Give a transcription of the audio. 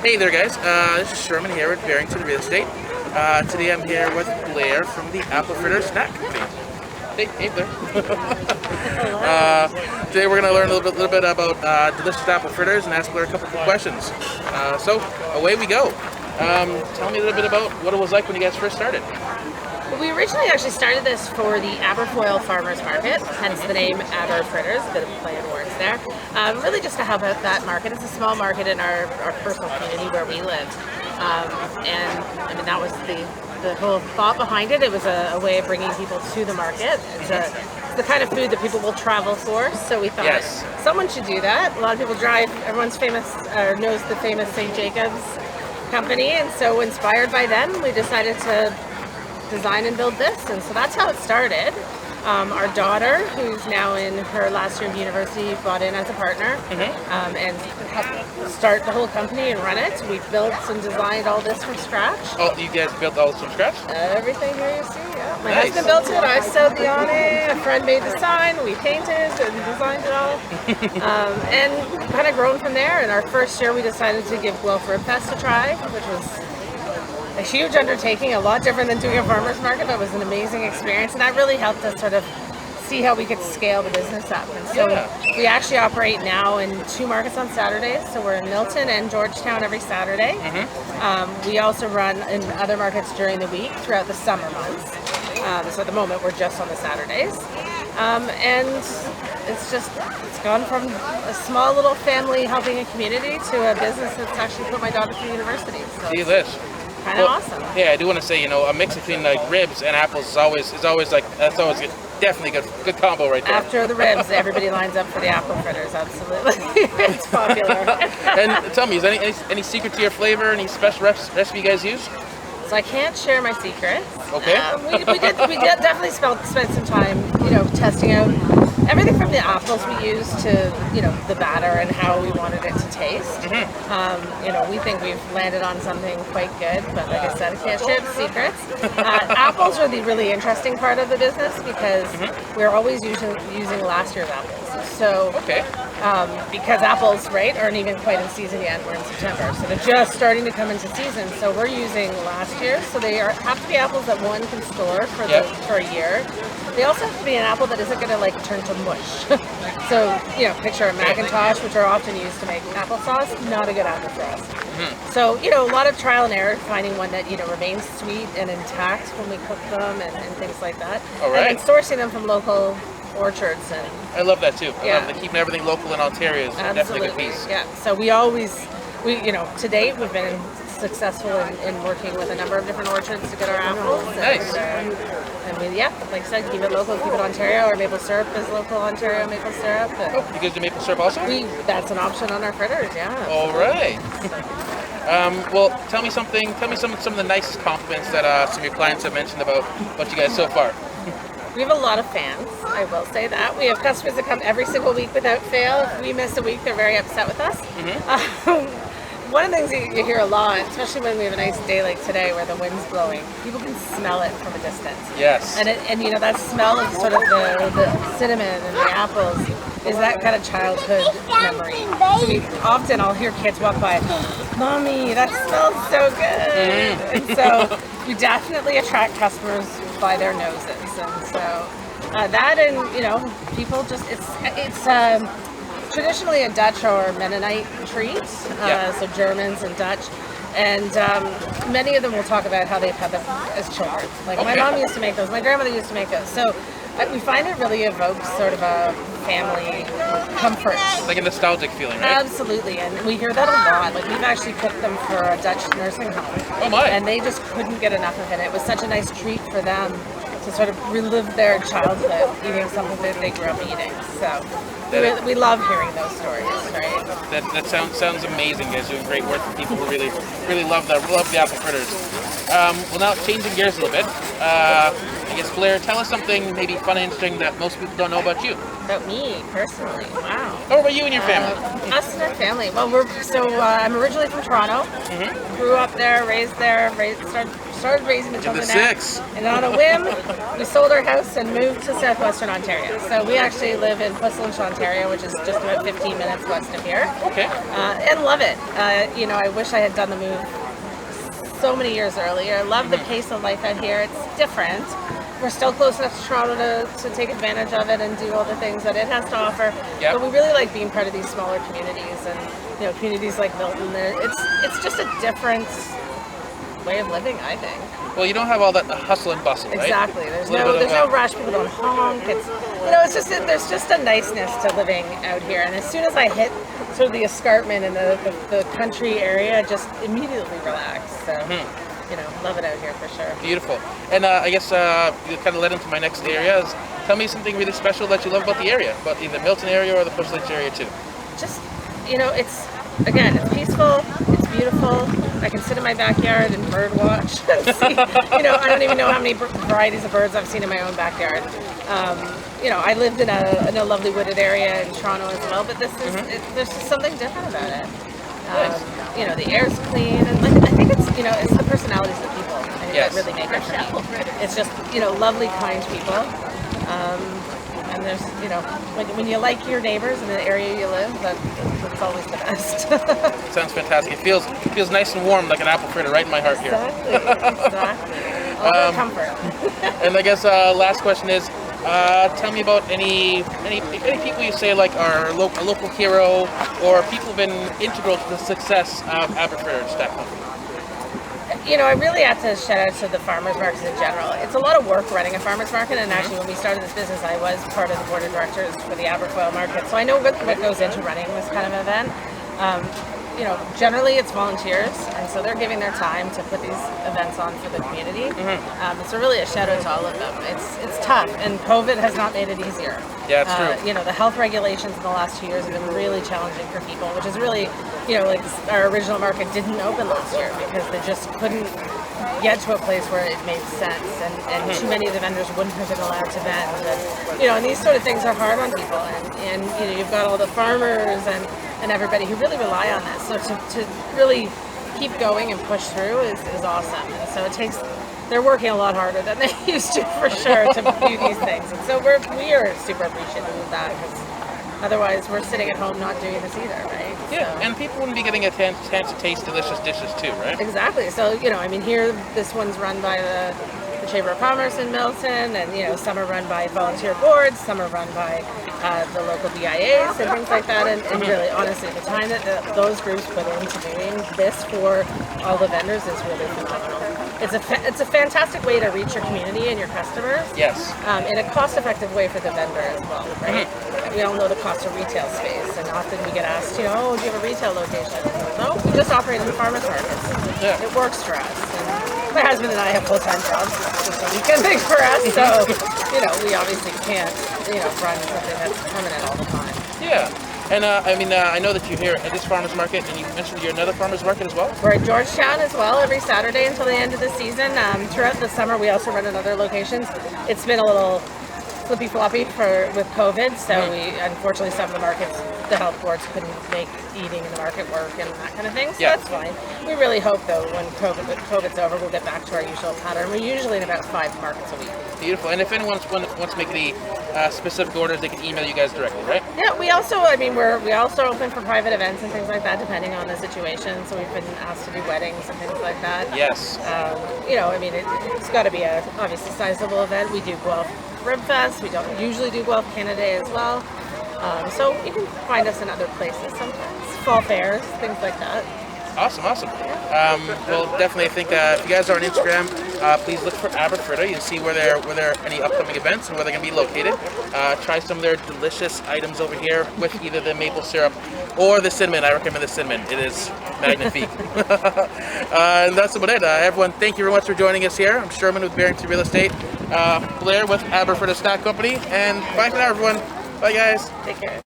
Hey there, guys. This is Sherman here at Barrington Real Estate. Today I'm here with Blair from the APPLE Snack Company. Hey Blair. Today we're going to learn a little bit about delicious apple fritters and ask Blair a couple of questions. So away we go. Tell me a little bit about what it was like when you guys first started. Well, we originally actually started this for the Aberfritter Farmers Market, hence the name Aberfritters, a bit of play on words there. Really just to help out that market. It's a small market in our personal community where we live. And I mean, that was the whole thought behind it. It was a way of bringing people to the market. It's the kind of food that people will travel for, so we thought someone should do that. A lot of people drive, everyone's famous, or knows the famous St. Jacobs company, and so inspired by them, we decided to design and build this, and so that's how it started. Our daughter, who's now in her last year of university, brought in as a partner and helped start the whole company and run it. We built and designed all this from scratch. Oh, you guys built all this from scratch? Everything here you see, yeah. My husband built it, I sewed the awning, a friend made the sign, we painted and designed it all. And kind of grown from there. In our first year, we decided to give Guelph Ribfest a try, which was a huge undertaking, a lot different than doing a farmer's market, but it was an amazing experience, and that really helped us sort of see how we could scale the business up. And so we actually operate now in 2 markets on Saturdays, so we're in Milton and Georgetown every Saturday. We also run in other markets during the week throughout the summer months. So at the moment we're just on the Saturdays. And it's gone from a small little family helping a community to a business that's actually put my daughter through university. So See this. Kind of awesome. Yeah, I do want to say, a mix between like ribs and apples is always like, that's always good. Definitely good combo right there. After the ribs, everybody lines up for the apple fritters. Absolutely, it's popular. And tell me, is there any secret to your flavor? Any special recipe you guys use? So I can't share my secrets. Okay. We did definitely spent some time, testing out everything from the apples we used to, the batter and how we wanted it to taste. We think we've landed on something quite good, but like I said, I can't share the secrets. Apples are the really interesting part of the business because we're always using last year's apples. So, because apples, aren't even quite in season yet. We're in September, so they're just starting to come into season. So we're using last year. So they have to be apples that one can store for a year. They also have to be an apple that isn't going to turn to mush. So, picture a Macintosh, which are often used to make applesauce, not a good apple for us. So, a lot of trial and error, finding one that, remains sweet and intact when we cook them and things like that. And then sourcing them from local orchards. And I love that too. I love that keeping everything local in Ontario is definitely a good piece. Yeah, so we to date, we've been successful in working with a number of different orchards to get our apples. Nice. And like I said, keep it local, keep it Ontario. Our maple syrup is local Ontario maple syrup. You guys do maple syrup also? That's an option on our fritters, yeah. All right. Well, tell me some of the nicest compliments that some of your clients have mentioned about you guys so far. We have a lot of fans, I will say that. We have customers that come every single week without fail. If we miss a week, they're very upset with us. One of the things you hear a lot, especially when we have a nice day like today where the wind's blowing, people can smell it from a distance. Yes. And that smell of sort of the cinnamon and the apples is that kind of childhood memory. So I'll hear kids walk by, "Mommy, that smells so good." And so we definitely attract customers by their noses. And so that, and people just, it's traditionally a Dutch or Mennonite treat, so Germans and Dutch, and many of them will talk about how they've had them as children. My mom used to make those, my grandmother used to make those, so we find it really evokes sort of a family comfort. Like a nostalgic feeling, right? Absolutely, and we hear that a lot. We've actually cooked them for a Dutch nursing home. Oh my! And they just couldn't get enough of it. It was such a nice treat for them to sort of relive their childhood eating something that they grew up eating. So we love hearing those stories, right? That sounds amazing. You guys are doing great work for people who really love the apple fritters. Well, now changing gears a little bit. I guess, Blair, tell us something maybe fun and interesting that most people don't know about you. About me, personally, wow. How about you and your family? Us and our family. Well, I'm originally from Toronto. Grew up there, raised there, started raising the children there. And on a whim, we sold our house and moved to southwestern Ontario. So we actually live in Whistler, Ontario, which is just about 15 minutes west of here. Okay. And love it. You know, I wish I had done the move so many years earlier. Love the pace of life out here. It's different. We're still close enough to Toronto to take advantage of it and do all the things that it has to offer. But we really like being part of these smaller communities, and you know, communities like Milton. It's just a different way of living, I think. Well, you don't have all that hustle and bustle, right? Exactly. There's no rush. People don't honk. It's, you know, it's just there's just a niceness to living out here. And as soon as I hit sort of the escarpment and the country area, I just immediately relax. So, you know, love it out here for sure. Beautiful. And I guess you kind of led into my next area. Tell me something really special that you love about the area, about either Milton area or the Bush Lakes area too. Just, you know, it's peaceful, it's beautiful. I can sit in my backyard and bird watch and see, you know, I don't even know how many varieties of birds I've seen in my own backyard. You know, I lived in a lovely wooded area in Toronto as well, but this is, there's just something different about it. You know, the air's clean, and like, I think it's, you know, it's the personalities of the people that really make it for me. It's just, you know, lovely, kind people. And there's, you know, when you like your neighbors in the area you live, that's always the best. Sounds fantastic. It feels nice and warm, like an apple fritter, right in my heart here. Exactly. All about comfort. And I guess last question is, tell me about any people you say like are a local hero, or people who've been integral to the success of Aberfritter Stack Company. You know, I really have to shout out to the farmers markets in general. It's a lot of work running a farmers market, and actually when we started this business, I was part of the board of directors for the Aberfritter market, so I know what goes into running this kind of event. You know, generally it's volunteers, and so they're giving their time to put these events on for the community. So really a shout out to all of them. It's tough, and COVID has not made it easier. Yeah, it's true. You know, the health regulations in the last 2 years have been really challenging for people, which is really, you know, like our original market didn't open last year because they just couldn't get to a place where it made sense, and too many of the vendors wouldn't have been allowed to vend. And, you know, and these sort of things are hard on people, and you know, you've got all the farmers and everybody who really rely on this. So to really keep going and push through is awesome. And so they're working a lot harder than they used to, for sure, to do these things. And so we are super appreciative of that, because otherwise we're sitting at home not doing this either, right? Yeah, and people wouldn't be getting a chance to taste delicious dishes too, right? Exactly. So, you know, I mean, here, this one's run by the Chamber of Commerce in Milton, and, you know, some are run by volunteer boards, some are run by the local BIAs and things like that. And really, honestly, the time that those groups put into doing this for all the vendors is really phenomenal. It's a fantastic way to reach your community and your customers. Yes. In a cost-effective way for the vendor as well, right? We all know the cost of retail space, and often we get asked, you know, oh, do you have a retail location? No, we just operate in the farmers markets. Yeah. It works for us. And my husband and I have full-time jobs. It's just a weekend thing for us, so, you know, we obviously can't, you know, run something that's permanent all the time. Yeah. And I mean, I know that you're here at this farmers market, and you mentioned you're another farmers market as well? We're at Georgetown as well every Saturday until the end of the season. Throughout the summer, we also run in other locations. It's been a little flippy-floppy with COVID, so we, unfortunately, some of the markets, the health boards couldn't make eating in the market work and that kind of thing, so that's fine. We really hope, though, when COVID's over, we'll get back to our usual pattern. We're usually in about 5 markets a week. Beautiful. And if anyone wants to make any specific orders, they can email you guys directly, right? Yeah, we also, I mean, we also open for private events and things like that, depending on the situation. So we've been asked to do weddings and things like that. Yes. You know, I mean, it's got to be a obviously sizable event. We do Guelph Ribfest. We don't usually do Guelph Canada Day as well. So you can find us in other places sometimes. Fall fairs, things like that. Awesome. Well, definitely, I think if you guys are on Instagram, please look for Aberfritter. You'll see where there are any upcoming events and where they're going to be located. Try some of their delicious items over here with either the maple syrup or the cinnamon. I recommend the cinnamon. It is magnifique. And that's about it. Everyone, thank you very much for joining us here. I'm Sherman with Barrington Real Estate. Blair with Aberfritter Stack Company. And bye for now, everyone. Bye, guys. Take care.